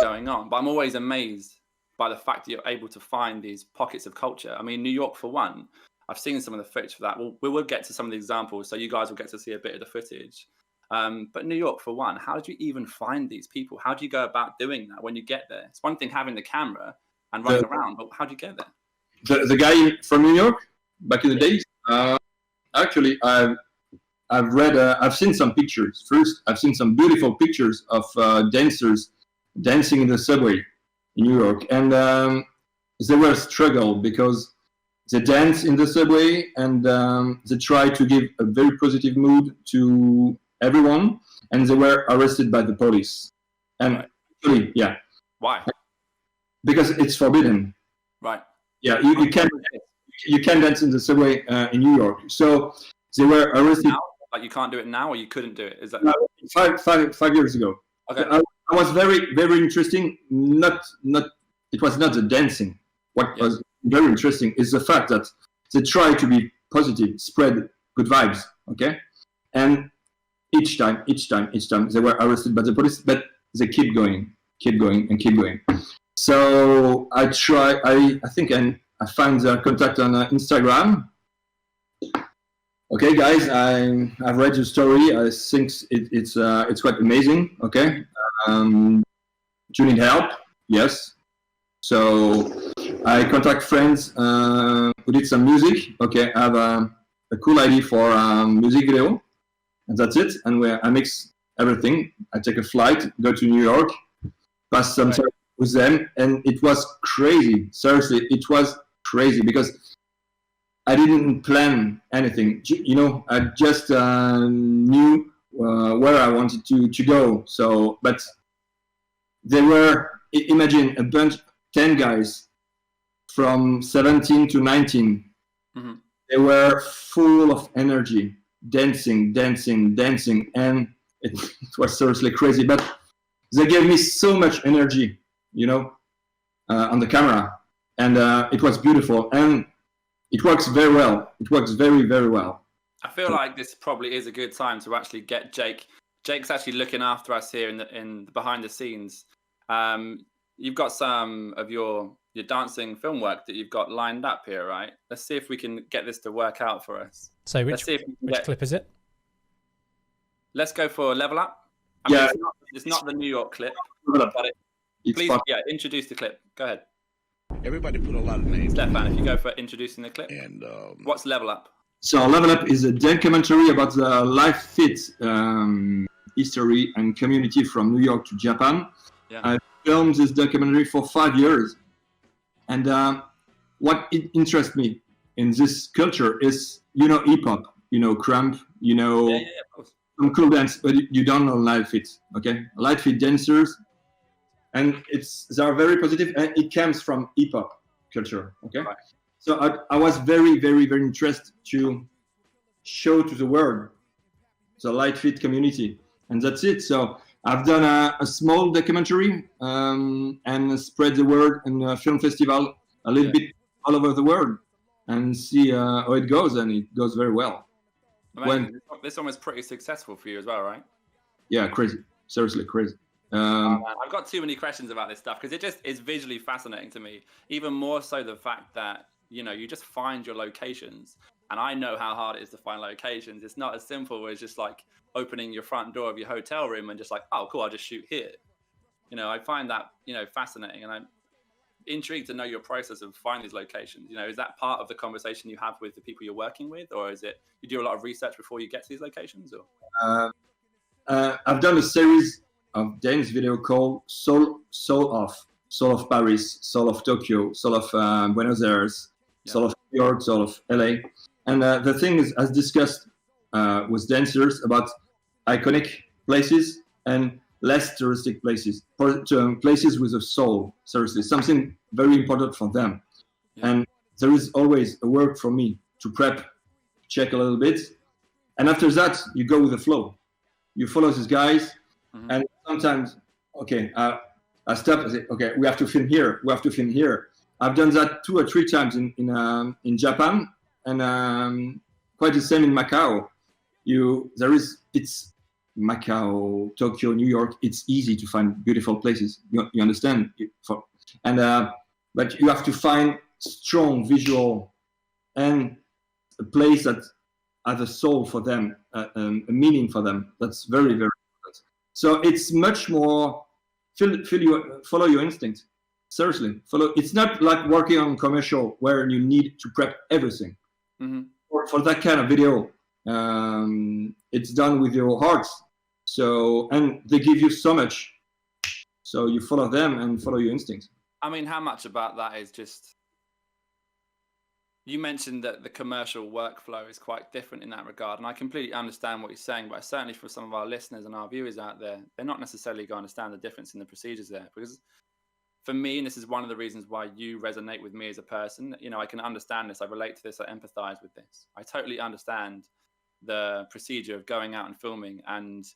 going on. But I'm always amazed by the fact that you're able to find these pockets of culture. I mean, New York, for one, I've seen some of the footage for that. We will get to some of the examples, so you guys will get to see a bit of the footage. But New York, for one, how do you even find these people? How do you go about doing that when you get there? It's one thing having the camera and running around, but how do you get there? The guy from New York back in the days. Actually, I've seen some pictures. First, I've seen some beautiful pictures of dancers dancing in the subway in New York, and they were a struggle because they dance in the subway and they try to give a very positive mood to everyone, and they were arrested by the police. And right. Actually, yeah. Why? Because it's forbidden. Right. Yeah, you can't dance in the subway in New York. So they were arrested. Now? Like you can't do it now, or you couldn't do it? Is that 5 years ago? Okay. I was very, very interesting. It was not the dancing. What was very interesting is the fact that they try to be positive, spread good vibes. Okay, and each time they were arrested by the police, but they keep going. So I think I find their contact on Instagram. Okay, guys, I've read your story. I think it's quite amazing. Okay, do you need help? Yes. So I contact friends who did some music. Okay, I have a cool idea for a music video, and that's it. And I mix everything. I take a flight, go to New York, pass some time with them, and it was crazy. Seriously, it was crazy because I didn't plan anything. You know, I just knew where I wanted to go. So, but they were, imagine a bunch, 10 guys from 17 to 19. Mm-hmm. They were full of energy, dancing, and it was seriously crazy. But they gave me so much energy, you know, on the camera, and it was beautiful, and it works very well. It works very, very well. I feel like this probably is a good time to actually get Jake. Jake's actually looking after us here in the behind the scenes. You've got some of your dancing film work that you've got lined up here, right? Let's see if we can get this to work out for us. So which clip is it? Let's go for Level Up. I mean, it's not the New York clip, but please, introduce the clip. Go ahead. Everybody put a lot of names. Stephane, if you go for introducing the clip. And what's Level Up? So Level Up is a documentary about the life fit history and community from New York to Japan. Yeah. I filmed this documentary for 5 years. And what interests me in this culture is, you know, hip-hop, you know, crump, you know, of course. Some cool dance, but you don't know live fit, okay? Live fit dancers, and they are very positive, and it comes from hip-hop culture, okay? Right. So I was very, very, very interested to show to the world the light fit community, and that's it. So I've done a small documentary and spread the word in a film festival a little bit all over the world, and see how it goes, and it goes very well. This one was pretty successful for you as well, right? Yeah, crazy. Seriously, crazy. I've got too many questions about this stuff because it just is visually fascinating to me. Even more so the fact that, you know, you just find your locations. And I know how hard it is to find locations. It's not as simple as just like opening your front door of your hotel room and just like, oh, cool, I'll just shoot here. You know, I find that, you know, fascinating. And I'm intrigued to know your process of finding these locations. You know, is that part of the conversation you have with the people you're working with, or is it you do a lot of research before you get to these locations? Or I've done a series of dance video called Soul of Paris, Soul of Tokyo, Soul of Buenos Aires, Soul of New York, Soul of LA. And the thing is, as discussed with dancers about iconic places and less touristic places, places with a soul, seriously, something very important for them. Yeah. And there is always a work for me to prep, check a little bit. And after that, you go with the flow. You follow these guys. Mm-hmm. And sometimes, I stop and say, okay, we have to film here. I've done that 2 or 3 times in Japan, and quite the same in Macau. Macau, Tokyo, New York, it's easy to find beautiful places. You understand? But you have to find strong visual and a place that has a soul for them, a meaning for them. That's very, very important. So it's much more follow your instinct. Seriously, follow. It's not like working on commercial where you need to prep everything. Mm-hmm. For that kind of video, it's done with your heart. So, and they give you so much. So you follow them and follow your instincts. I mean, how much about that is just, you mentioned that the commercial workflow is quite different in that regard. And I completely understand what you're saying, but certainly for some of our listeners and our viewers out there, they're not necessarily going to understand the difference in the procedures there. Because for me, and this is one of the reasons why you resonate with me as a person, you know, I can understand this, I relate to this, I empathize with this. I totally understand the procedure of going out and filming and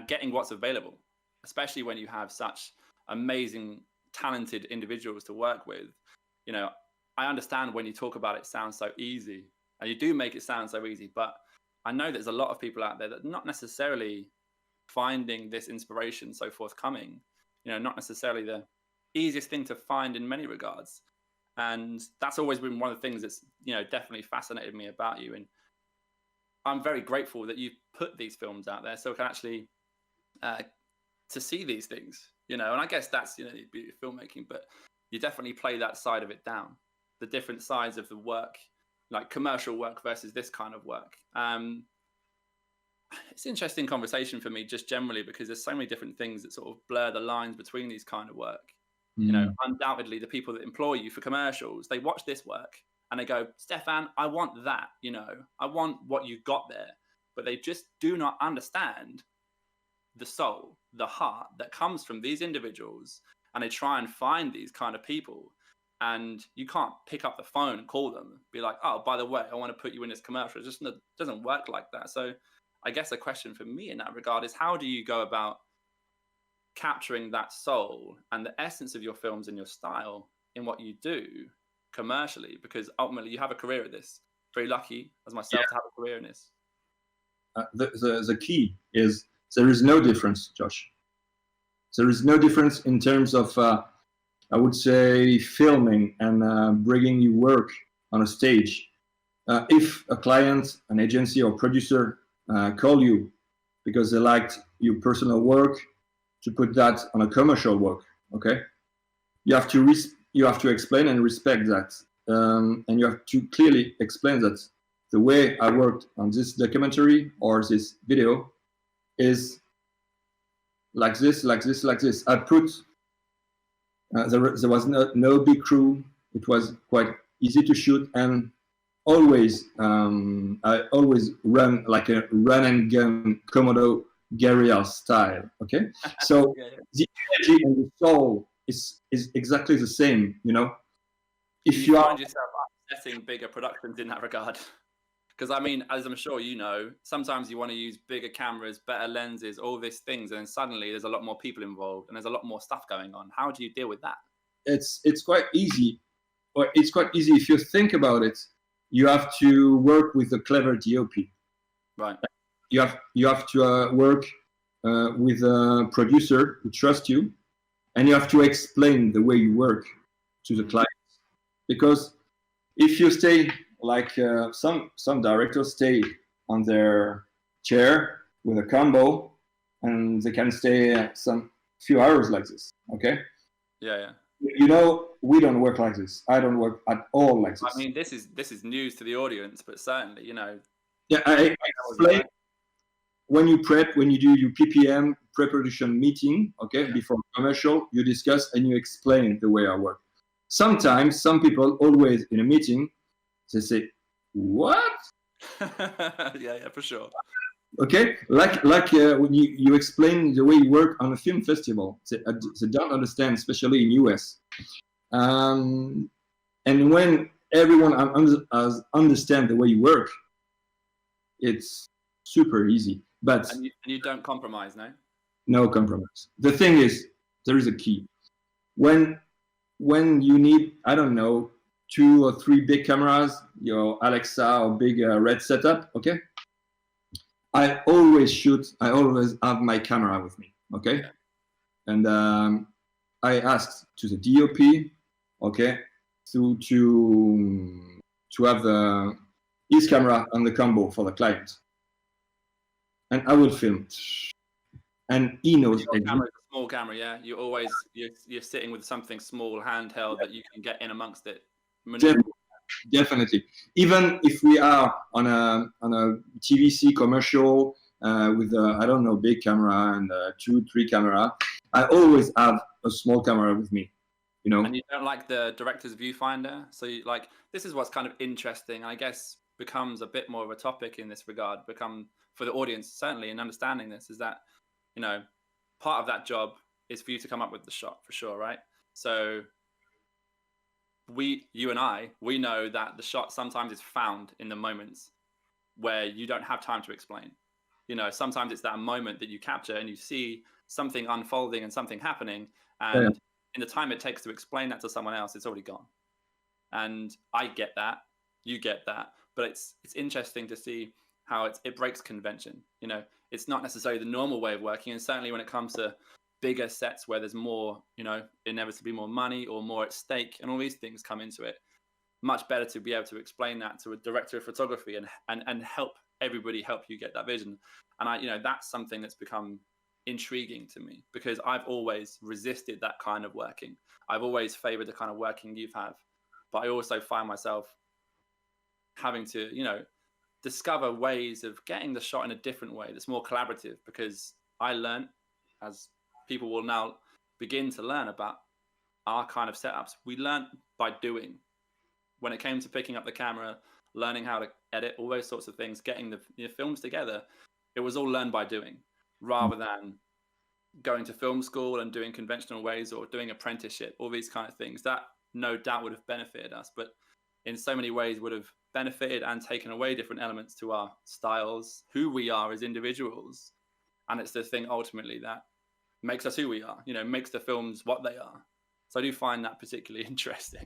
getting what's available, especially when you have such amazing, talented individuals to work with. You know, I understand when you talk about it sounds so easy, and you do make it sound so easy, but I know there's a lot of people out there that are not necessarily finding this inspiration so forthcoming. You know, not necessarily the easiest thing to find in many regards. And that's always been one of the things that's, you know, definitely fascinated me about you. And I'm very grateful that you've put these films out there so we can actually to see these things, you know. And I guess that's, you know, the beauty of filmmaking, but you definitely play that side of it down, the different sides of the work, like commercial work versus this kind of work. It's an interesting conversation for me just generally because there's so many different things that sort of blur the lines between these kind of work. You know, undoubtedly the people that employ you for commercials, they watch this work and they go, Stephane, I want that, you know, I want what you got there. But they just do not understand the soul, the heart that comes from these individuals. And they try and find these kind of people. And you can't pick up the phone and call them, be like, oh, by the way, I want to put you in this commercial. It just doesn't work like that. So I guess a question for me in that regard is, how do you go about capturing that soul and the essence of your films and your style in what you do commercially? Because ultimately you have a career at this. Very lucky as myself to have a career in this. The key is there is no difference, Josh. There is no difference in terms of, I would say, filming and bringing you work on a stage. If a client, an agency or producer call you because they liked your personal work to put that on a commercial work, okay? You have to explain and respect that, and you have to clearly explain that the way I worked on this documentary or this video is like this, like this, like this. I put there was no big crew. It was quite easy to shoot, and always I always run like a run and gun Komodo guerrilla style. Okay, so the energy and the soul is exactly the same. You know, if you find yourself setting bigger productions in that regard, because I mean, as I'm sure you know, sometimes you want to use bigger cameras, better lenses, all these things, and then suddenly there's a lot more people involved and there's a lot more stuff going on. How do you deal with that? It's quite easy. Or it's quite easy if you think about it. You have to work with a clever DOP. Right. You have to work with a producer who trusts you, and you have to explain the way you work to the clients. Because if you stay like some directors stay on their chair with a combo, and they can stay some few hours like this. Okay. Yeah. You know, we don't work like this. I don't work at all like this. I mean, this is news to the audience, but certainly, you know. Yeah, I explain when you prep, when you do your PPM pre-production meeting, okay, before commercial, you discuss and you explain the way I work. Sometimes, some people always in a meeting, they say, "What?" yeah, for sure. Okay, like when you explain the way you work on a film festival, they don't understand, especially in US. And when everyone understand the way you work, it's super easy. But and you don't compromise, no? No compromise. The thing is, there is a key. When you need, I don't know, 2 or 3 big cameras, your Alexa or big red setup, okay? I always have my camera with me, okay? Yeah. And I asked to the DOP, okay, to have his camera on the combo for the client. And I will film. And he knows Your camera's a small camera, yeah. You're sitting with something small, handheld, that you can get in amongst it. Definitely. Even if we are on a TVC commercial with I don't know, big camera and 2-3 camera, I always have a small camera with me. You know. And you don't like the director's viewfinder, so this is what's kind of interesting. I guess becomes a bit more of a topic in this regard. For the audience certainly in understanding this is that, you know, part of that job is for you to come up with the shot for sure, right? So you and I know that the shot sometimes is found in the moments where you don't have time to explain. You know, sometimes it's that moment that you capture and you see something unfolding and something happening, and in the time it takes to explain that to someone else, it's already gone. And I get that, you get that, but it's interesting to see how it breaks convention. You know, it's not necessarily the normal way of working, and certainly when it comes to bigger sets where there's more, you know, inevitably more money or more at stake, and all these things come into it. Much better to be able to explain that to a director of photography and help everybody help you get that vision. And that's something that's become intriguing to me, because I've always resisted that kind of working. I've always favored the kind of working you've had, but I also find myself having to, you know, discover ways of getting the shot in a different way that's more collaborative, because I learned, as people will now begin to learn about our kind of setups, we learned by doing. When it came to picking up the camera, learning how to edit, all those sorts of things, getting the films together, it was all learned by doing, rather than going to film school and doing conventional ways or doing apprenticeship, all these kind of things. That no doubt would have benefited us, but in so many ways would have benefited and taken away different elements to our styles, who we are as individuals. And it's the thing ultimately that makes us who we are, you know, makes the films what they are. So I do find that particularly interesting.